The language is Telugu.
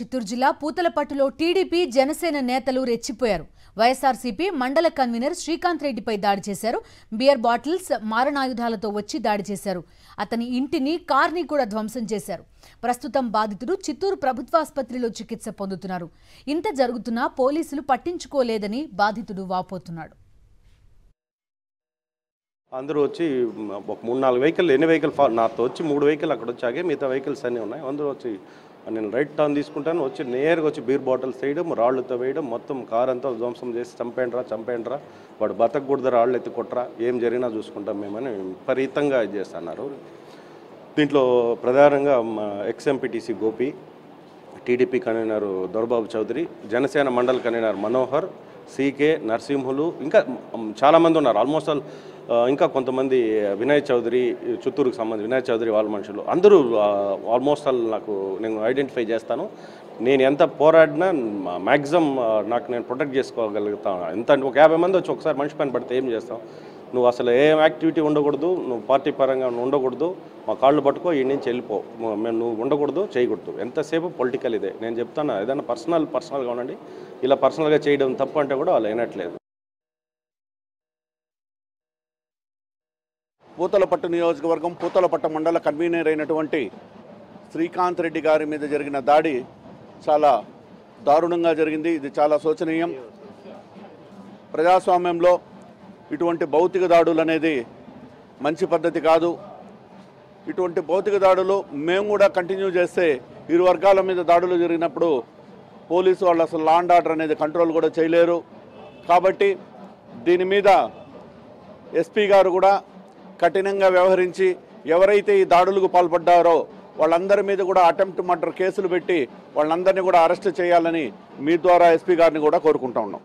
చిత్తూరు జిల్లా పూతలపట్టులో టీడీపీ జనసేన నేతలు రెచ్చిపోయారు. వైఎస్ఆర్సీపీ మండల కన్వీనర్ శ్రీకాంత్ రెడ్డిపై దాడి చేశారు. బియర్ బాటిల్స్, మారణాయుధాలతో వచ్చి దాడి చేశారు. అతని ఇంటిని, కార్ని కూడా ధ్వంసం చేశారు. ప్రస్తుతం బాధితుడు చిత్తూరు ప్రభుత్వాసుపత్రిలో చికిత్స పొందుతున్నారు. ఇంత జరుగుతున్నా పోలీసులు పట్టించుకోలేదని బాధితుడు వాపోతున్నాడు. అందరూ వచ్చి ఒక 3-4 వెహికల్, ఎన్ని వెహికల్ నాతో వచ్చి 3 వెహికల్ అక్కడ వచ్చాకే మిగతా వెహికల్స్ అన్నీ ఉన్నాయి. అందరూ వచ్చి నేను రైట్ టర్న్ తీసుకుంటాను, వచ్చి నేరుగా వచ్చి బీర్ బాటిల్స్ వేయడం, రాళ్ళతో వేయడం, మొత్తం కార్ అంతా ధ్వంసం చేసి చంపేండ్రా వాడు బతకూడదు, రాళ్ళు ఎత్తి కొట్టరా, ఏం జరిగినా చూసుకుంటాం మేమని విపరీతంగా ఇది చేస్తున్నారు. దీంట్లో ప్రధానంగా ex MPTC Gopi, TDP convener Dorababu Chowdary, Janasena మండల కన్వీనర్ మనోహర్, సీకే, నరసింహులు, ఇంకా చాలామంది ఉన్నారు. ఆల్మోస్ట్ ఇంకా కొంతమంది వినయ్ చౌదరి, చిత్తూరుకు సంబంధించి వినయ్ చౌదరి వాళ్ళ మనుషులు అందరూ ఆల్మోస్ట్ నాకు నేను ఐడెంటిఫై చేస్తాను. నేను ఎంత పోరాడినా మ్యాక్సిమం నాకు నేను ప్రొటెక్ట్ చేసుకోగలుగుతాను. ఎంత అంటే ఒక 50 మంది వచ్చి ఒకసారి మనిషి పైన పడితే ఏం చేస్తాం? నువ్వు అసలు ఏం యాక్టివిటీ ఉండకూడదు, నువ్వు పార్టీ పరంగా ఉండకూడదు, మా కాళ్ళు పట్టుకో, ఈ నుంచి వెళ్ళిపో, నువ్వు ఉండకూడదు, చేయకూడదు. ఎంతసేపు పొలిటికల్ ఇదే. నేను చెప్తాను, ఏదైనా పర్సనల్గా ఉండండి, ఇలా పర్సనల్గా చేయడం తప్పు అంటే కూడా వాళ్ళు వినట్లేదు. పూతలపట్టు నియోజకవర్గం పూతలపట్టు మండల కన్వీనర్ అయినటువంటి శ్రీకాంత్ రెడ్డి గారి మీద జరిగిన దాడి చాలా దారుణంగా జరిగింది. ఇది చాలా శోచనీయం. ప్రజాస్వామ్యంలో ఇటువంటి భౌతిక దాడులు అనేది మంచి పద్ధతి కాదు. ఇటువంటి భౌతిక దాడులు మేము కూడా కంటిన్యూ చేస్తే ఇరు వర్గాల మీద దాడులు జరిగినప్పుడు పోలీసు వాళ్ళు అసలు లా అండ్ ఆర్డర్ అనేది కంట్రోల్ కూడా చేయలేరు. కాబట్టి దీని మీద ఎస్పీ గారు కూడా కఠినంగా వ్యవహరించి ఎవరైతే ఈ దాడులకు పాల్పడ్డారో వాళ్ళందరి మీద కూడా అటెంప్ట్ మర్డర్ కేసులు పెట్టి వాళ్ళందరినీ కూడా అరెస్ట్ చేయాలని మీ ద్వారా ఎస్పీ గారిని కూడా కోరుకుంటా ఉన్నాం.